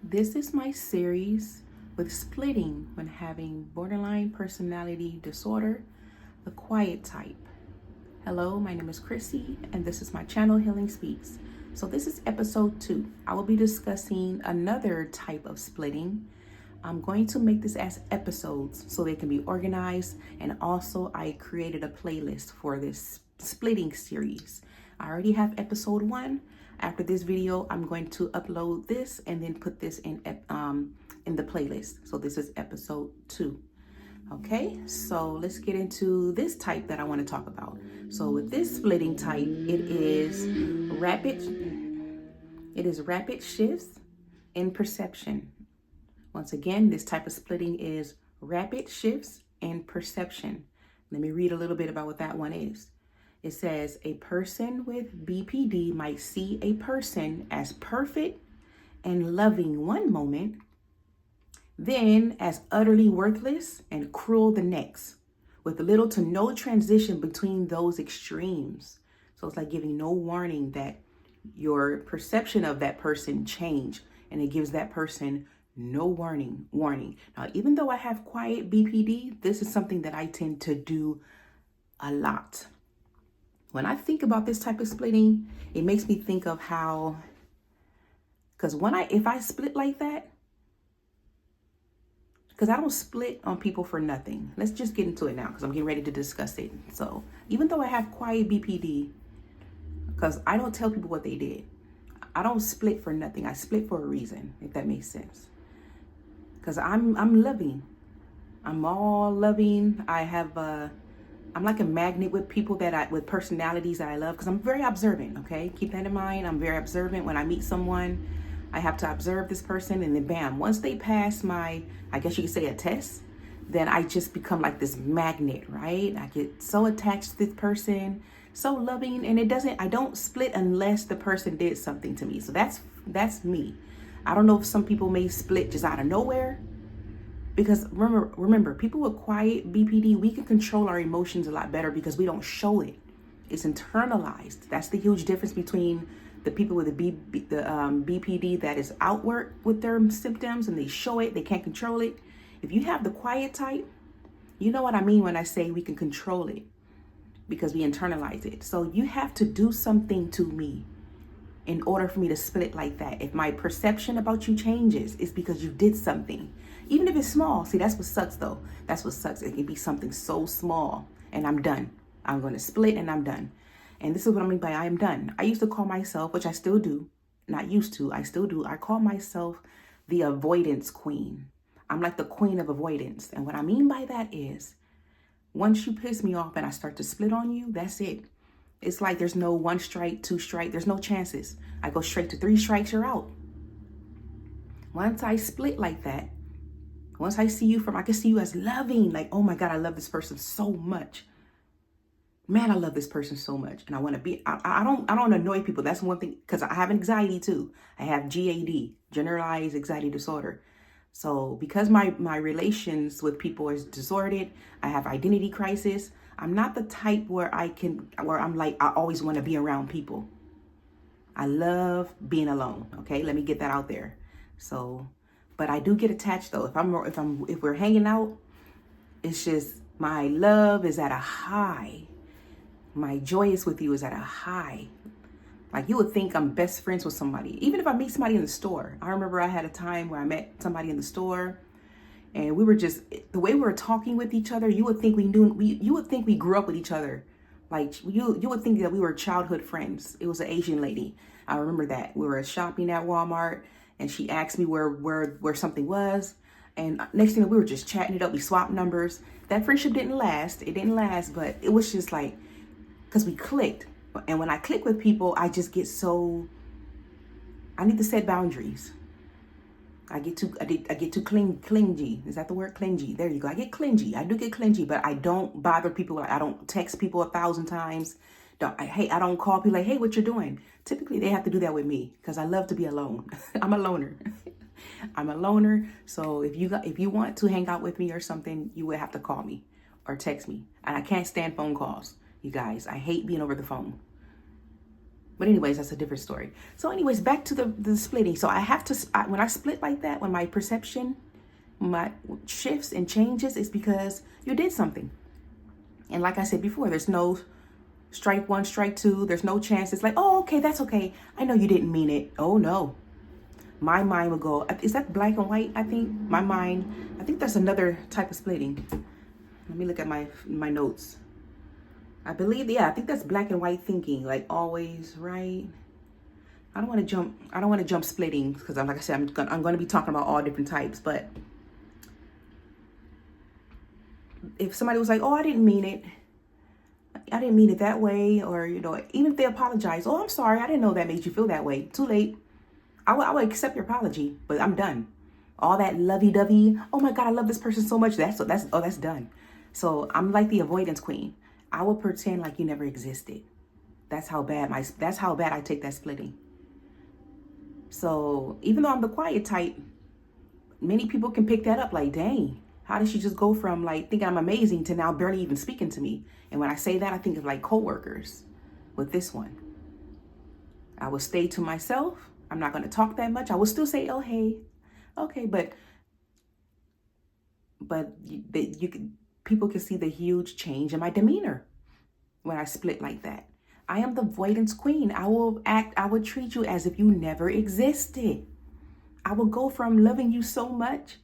This is my series with splitting when having borderline personality disorder, the quiet type. Hello, my name is Chrissy, and this is my channel, Healing Speaks. So this is episode 2. I will be discussing another type of splitting. I'm going to make this as episodes so they can be organized, and also I created a playlist for this splitting series. I already have episode 1. After this video, I'm going to upload this and then put this in the playlist. So this is episode 2. Okay, so let's get into this type that I want to talk about. So with this splitting type, it is rapid shifts in perception. Once again, this type of splitting is rapid shifts in perception. Let me read a little bit about what that one is. It says, a person with BPD might see a person as perfect and loving one moment, then as utterly worthless and cruel the next, with little to no transition between those extremes. So it's like giving no warning that your perception of that person changed, and it gives that person no warning. Now, even though I have quiet BPD, this is something that I tend to do a lot. When I think about this type of splitting, it makes me think of how, because if I split like that, because I don't split on people for nothing. Let's just get into it now because I'm getting ready to discuss it. So even though I have quiet BPD, because I don't tell people what they did, I don't split for nothing. I split for a reason, if that makes sense. Because I'm loving. I'm all loving. I'm like a magnet with people with personalities that I love, because I'm very observant, okay? Keep that in mind. I'm very observant. When I meet someone, I have to observe this person, and then bam, once they pass my, I guess you could say, a test, then I just become like this magnet, right? I get so attached to this person, so loving, and I don't split unless the person did something to me. So that's me. I don't know if some people may split just out of nowhere. Because remember, people with quiet BPD, we can control our emotions a lot better because we don't show it. It's internalized. That's the huge difference between the people with the BPD that is outward with their symptoms and they show it, they can't control it. If you have the quiet type, you know what I mean when I say we can control it because we internalize it. So you have to do something to me in order for me to split like that. If my perception about you changes, it's because you did something. Even if it's small. See, that's what sucks though. That's what sucks. It can be something so small and I'm done. I'm going to split and I'm done. And this is what I mean by I am done. I used to call myself, which I still do, not used to, I still do. I call myself the avoidance queen. I'm like the queen of avoidance. And what I mean by that is once you piss me off and I start to split on you, that's it. It's like there's no 1 strike, 2 strike. There's no chances. I go straight to 3 strikes, you're out. Once I split like that, once I see you I can see you as loving, like, oh my God, I love this person so much. Man, I love this person so much. And I want to be, I don't annoy people. That's one thing, because I have anxiety too. I have GAD, generalized anxiety disorder. So because my relations with people is disordered, I have identity crisis. I'm not the type where I'm like, I always want to be around people. I love being alone. Okay. Let me get that out there. So, but I do get attached though. If we're hanging out, it's just my love is at a high. My joy is with you is at a high. Like you would think I'm best friends with somebody. Even if I meet somebody in the store. I remember I had a time where I met somebody in the store and we were just, the way we were talking with each other, you would think we grew up with each other. Like you would think that we were childhood friends. It was an Asian lady. I remember that. We were shopping at Walmart and she asked me where something was. And next thing we were just chatting it up. We swapped numbers. That friendship didn't last. It didn't last, but it was just like, because we clicked. And when I click with people, I just get I need to set boundaries. I get too clingy. Is that the word? Clingy. There you go. I get clingy. I do get clingy, but I don't bother people. I don't text people 1,000 times. I don't call people like, hey, what you're doing? Typically, they have to do that with me because I love to be alone. I'm a loner. I'm a loner. So if you want to hang out with me or something, you would have to call me or text me. And I can't stand phone calls, you guys. I hate being over the phone. But anyways, that's a different story. So anyways, back to the splitting. So I have to, when I split like that, when my perception, my shifts and changes, is because you did something. And like I said before, there's no strike one, strike two. There's no chance. It's like, oh, okay, that's okay. I know you didn't mean it. Oh no. My mind will go, is that black and white? I think my mind, I think that's another type of splitting. Let me look at my notes. I believe, yeah, I think that's black and white thinking, like always, right? I don't want to jump splitting because like I said, I'm going to be talking about all different types. But if somebody was like, oh, I didn't mean it that way, or, you know, even if they apologize, oh, I'm sorry, I didn't know that made you feel that way. Too late. I would accept your apology, but I'm done. All that lovey-dovey, oh my God, I love this person so much. That's done. So I'm like the avoidance queen. I will pretend like you never existed. That's how bad I take that splitting. So even though I'm the quiet type, many people can pick that up like, dang, how did she just go from like thinking I'm amazing to now barely even speaking to me? And when I say that, I think of like coworkers with this one. I will stay to myself. I'm not going to talk that much. I will still say, oh, hey, okay. But people can see the huge change in my demeanor when I split like that. I am the avoidance queen. I will treat you as if you never existed. I will go from loving you so much,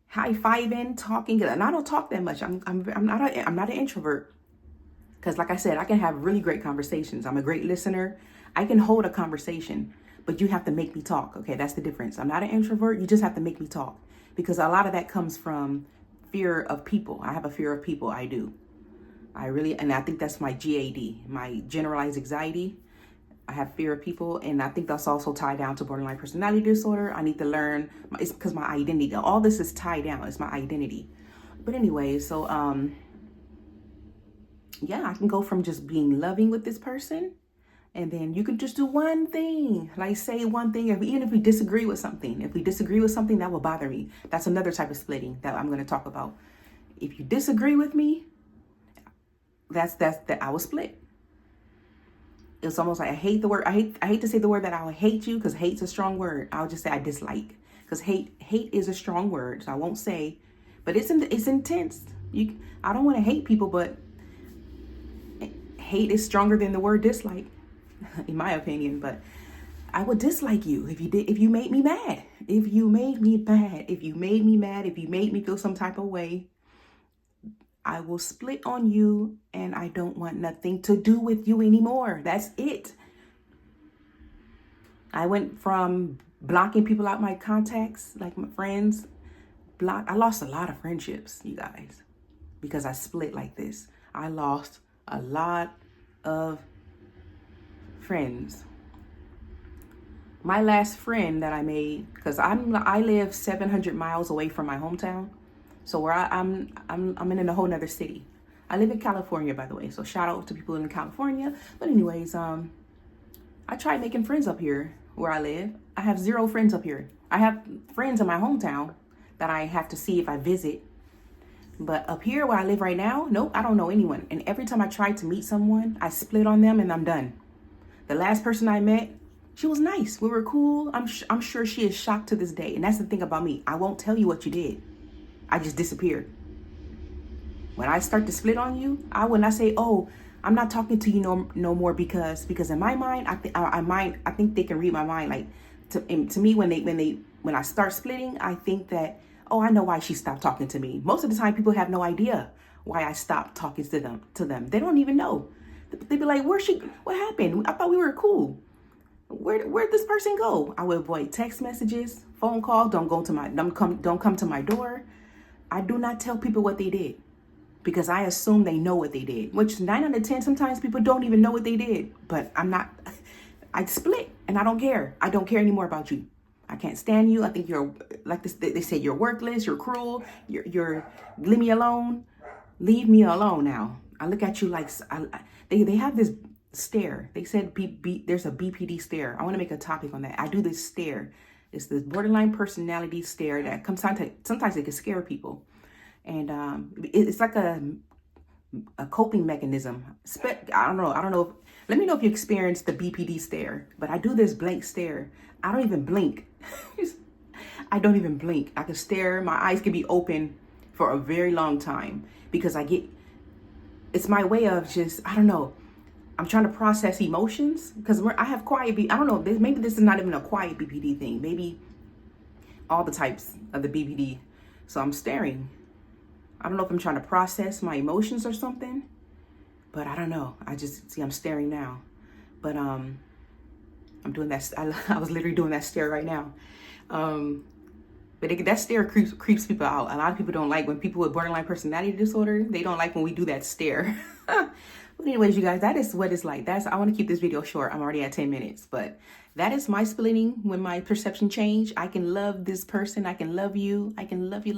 high-fiving, talking, and I don't talk that much. I'm not an introvert. Because like I said, I can have really great conversations. I'm a great listener. I can hold a conversation, but you have to make me talk. Okay, that's the difference. I'm not an introvert. You just have to make me talk. Because a lot of that comes from fear of people. I have a fear of people. I do. And I think that's my GAD, my generalized anxiety. I have fear of people, and I think that's also tied down to borderline personality disorder. I need to learn, it's because my identity, all this is tied down. It's my identity. But anyway, so, yeah, I can go from just being loving with this person, and then you can just do one thing, like say one thing, even if we disagree with something. If we disagree with something, that will bother me. That's another type of splitting that I'm going to talk about. If you disagree with me, that I will split. It's almost like I hate the word. I hate to say the word that I will hate you, because hate's a strong word. I'll just say I dislike, because hate is a strong word. So I won't say, but it's intense. I don't want to hate people, but hate is stronger than the word dislike, in my opinion. But I would dislike you if you made me mad. If you made me mad, if you made me feel some type of way, I will split on you, and I don't want nothing to do with you anymore. That's it. I went from blocking people out my contacts, like my friends. I lost a lot of friendships, you guys, because I split like this. I lost a lot of friends. My last friend that I made, because I live 700 miles away from my hometown. So where I'm in a whole nother city. I live in California, by the way. So shout out to people in California. But anyways, I tried making friends up here where I live. I have 0 friends up here. I have friends in my hometown that I have to see if I visit. But up here where I live right now, nope, I don't know anyone. And every time I try to meet someone, I split on them and I'm done. The last person I met, she was nice. We were cool. I'm sure she is shocked to this day. And that's the thing about me. I won't tell you what you did. I just disappeared. When I start to split on you, I will not say, oh, I'm not talking to you no more because in my mind, I think they can read my mind. Like to me, when I start splitting, I think that, oh, I know why she stopped talking to me. Most of the time, people have no idea why I stopped talking to them. They don't even know. They'd be like, what happened? I thought we were cool. Where'd this person go? I would avoid text messages, phone calls. Don't come to my door. I do not tell people what they did, because I assume they know what they did, which 9 out of 10, sometimes people don't even know what they did. But I split, and I don't care. I don't care anymore about you. I can't stand you. I think you're like this. They say you're worthless. You're cruel. You're leave me alone. Leave me alone now. I look at you like they have this stare. They said there's a BPD stare. I want to make a topic on that. I do this stare. It's the borderline personality stare that sometimes it can scare people. And it's like a coping mechanism. I don't know Let me know if you experienced the BPD stare, but I do this blank stare. I don't even blink. I don't even blink. I can stare. My eyes can be open for a very long time because it's my way of just, I don't know. I'm trying to process emotions because I have quiet I don't know. Maybe this is not even a quiet BPD thing. Maybe all the types of the BPD. So I'm staring. I don't know if I'm trying to process my emotions or something, but I don't know. I just see I'm staring now. But I'm doing that. I was literally doing that stare right now. But that stare creeps people out. A lot of people don't like when people with borderline personality disorder, they don't like when we do that stare. But anyways, you guys, that is what it's like. I want to keep this video short. I'm already at 10 minutes, but that is my splitting when my perception change. I can love this person. I can love you. I can love you,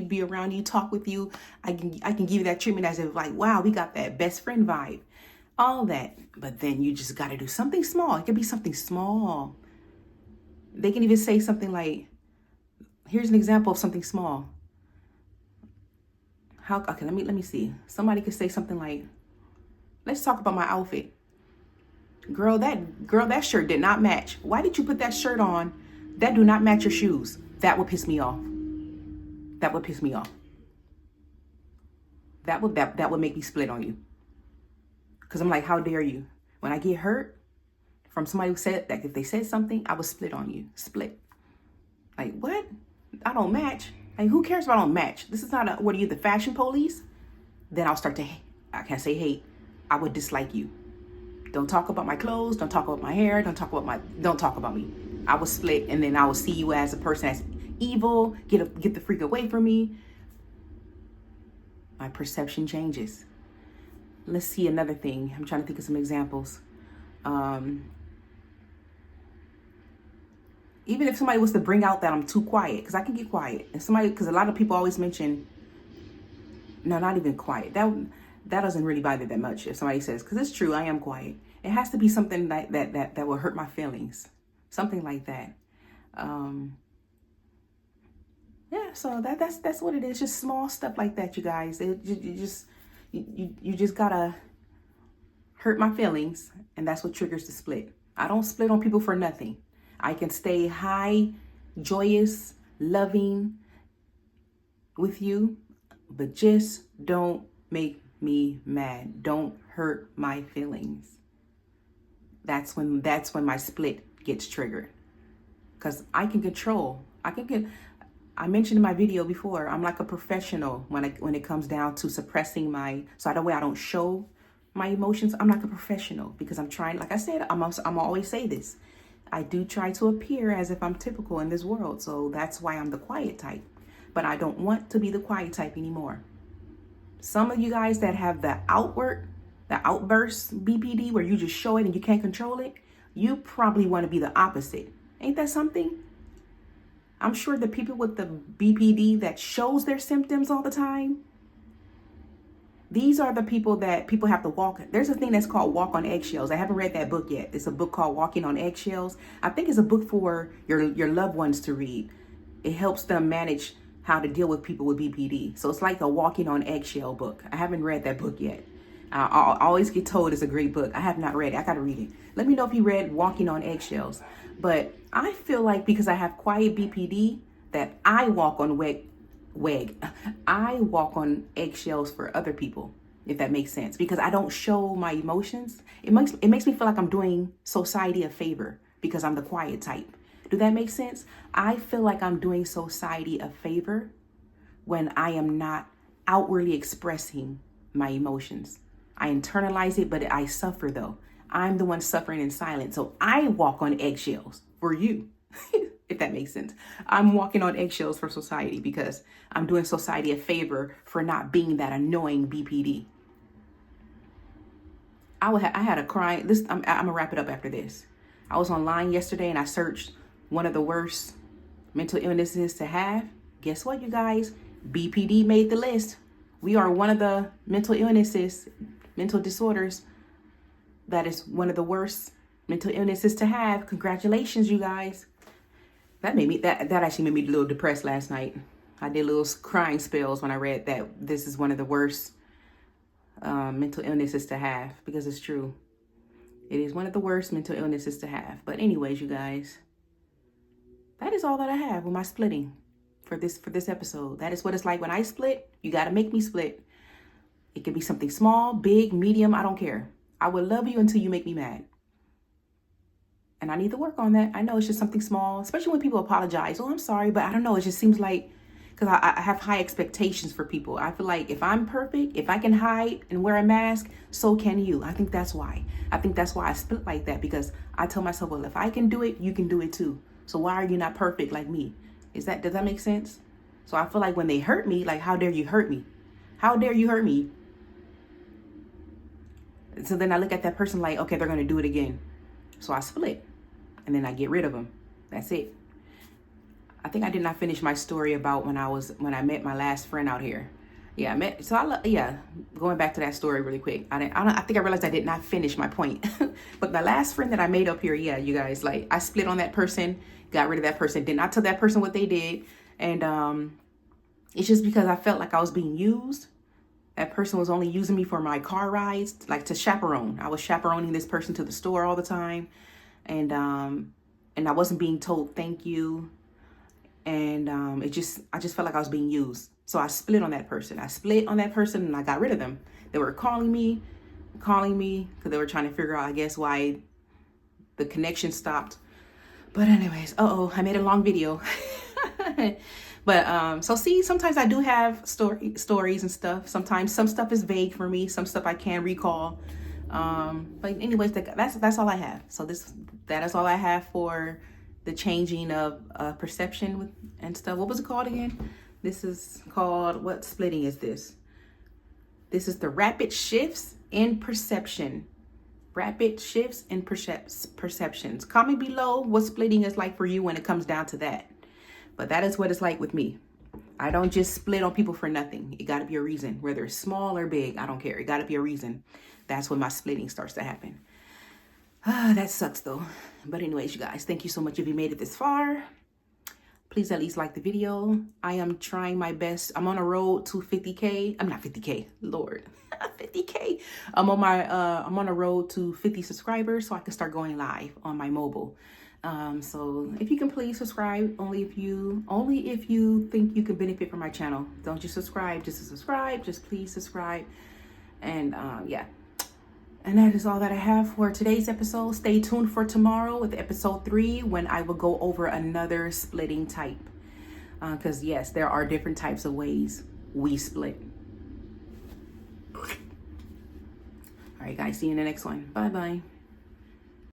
be around you, talk with you. I can give you that treatment as if like, wow, we got that best friend vibe, all that. But then you just got to do something small. It could be something small. They can even say something like, here's an example of something small. Okay, let me see. Somebody could say something like, let's talk about my outfit. Girl, that shirt did not match. Why did you put that shirt on? That do not match your shoes. That would piss me off. That would piss me off. That would make me split on you. Because I'm like, how dare you? When I get hurt from somebody who said that, if they said something, I would split on you. Split. Like, what? I don't match. Like, who cares if I don't match? This is not what are you, the fashion police? Then I'll start to hate. I can't say hate. I would dislike you. Don't talk about my clothes. Don't talk about my hair. Don't talk about me. I will split, and then I will see you as a person that's evil. Get the freak away from me. My perception changes. Let's see another thing. I'm trying to think of some examples. Even if somebody was to bring out that I'm too quiet, because I can get quiet, and because a lot of people always mention, no, not even quiet. That doesn't really bother that much if somebody says, because it's true, I am quiet. It has to be something that will hurt my feelings, something like that. Yeah, so that's what it is. Just small stuff like that, you guys. You just gotta hurt my feelings, and that's what triggers the split. I don't split on people for nothing. I can stay high, joyous, loving with you, but just don't make me mad. Don't hurt my feelings. That's when my split gets triggered. Because I can control. I mentioned in my video before, I'm like a professional when it comes down to suppressing so that way I don't show my emotions. I'm like a professional because I'm trying, like I said, I'm always say this. I do try to appear as if I'm typical in this world. So that's why I'm the quiet type. But I don't want to be the quiet type anymore. Some of you guys that have the outburst BPD where you just show it and you can't control it, you probably want to be the opposite. Ain't that something? I'm sure the people with the BPD that shows their symptoms all the time, these are the people that people have to walk. There's a thing that's called Walk on Eggshells. I haven't read that book yet. It's a book called Walking on Eggshells. I think it's a book for your loved ones to read. It helps them manage how to deal with people with BPD. So it's like a Walking on Eggshell book. I haven't read that book yet. I always get told it's a great book. I have not read it. I got to read it. Let me know if you read Walking on Eggshells. But I feel like because I have quiet BPD that I walk on I walk on eggshells for other people, if that makes sense, because I don't show my emotions. It makes me feel like I'm doing society a favor because I'm the quiet type. Do that make sense? I feel like I'm doing society a favor when I am not outwardly expressing my emotions. I internalize it, but I suffer though. I'm the one suffering in silence. So I walk on eggshells for you. If that makes sense. I'm walking on eggshells for society because I'm doing society a favor for not being that annoying BPD. I had a cry. I'm gonna wrap it up after this. I was online yesterday and I searched one of the worst mental illnesses to have. Guess what, you guys? BPD made the list. We are one of the mental disorders that is one of the worst mental illnesses to have. Congratulations, you guys. That actually made me a little depressed last night. I did little crying spells when I read that this is one of the worst mental illnesses to have, because it's true. It is one of the worst mental illnesses to have. But anyways, you guys, that is all that I have with my splitting for this episode. That is what it's like when I split. You got to make me split. It can be something small, big, medium. I don't care. I will love you until you make me mad. And I need to work on that. I know it's just something small, especially when people apologize. Oh, I'm sorry, but I don't know. It just seems like, because I have high expectations for people. I feel like if I'm perfect, if I can hide and wear a mask, so can you. I think that's why. I split like that, because I tell myself, well, if I can do it, you can do it too. So why are you not perfect like me? Does that make sense? So I feel like when they hurt me, like, how dare you hurt me? How dare you hurt me? So then I look at that person like, okay, they're going to do it again. So I split. And then I get rid of them. That's it. I think I did not finish my story about when I met my last friend out here. Yeah, going back to that story really quick. I think I realized I did not finish my point. But the last friend that I made up here, yeah, you guys, like, I split on that person, got rid of that person, did not tell that person what they did. And it's just because I felt like I was being used. That person was only using me for my car rides, like to chaperone. I was chaperoning this person to the store all the time. And I wasn't being told thank you. And I just felt like I was being used. So I split on that person. And I got rid of them. They were calling me because they were trying to figure out, I guess, why the connection stopped. But anyways, I made a long video. But so see, sometimes I do have stories and stuff. Sometimes some stuff is vague for me. Some stuff I can't recall. But anyways, that's all I have. So that is all I have for the changing of perception and stuff. What was it called again? This is called, what splitting is this? This is the rapid shifts in perception. Rapid shifts in perceptions. Comment below what splitting is like for you when it comes down to that. But that is what it's like with me. I don't just split on people for nothing. It got to be a reason, whether it's small or big. I don't care. It got to be a reason. That's when my splitting starts to happen. That sucks though. But anyways, you guys, thank you so much if you made it this far. Please at least like the video. I am trying my best. I'm on a road to 50K. I'm not 50K, Lord. 50K. I'm on a road to 50 subscribers so I can start going live on my mobile. So if you can please subscribe, only if you think you can benefit from my channel. Don't just subscribe just to subscribe. Just please subscribe. And yeah. And that is all that I have for today's episode. Stay tuned for tomorrow with episode 3 when I will go over another splitting type. Because yes, there are different types of ways we split. All right, guys. See you in the next one. Bye-bye.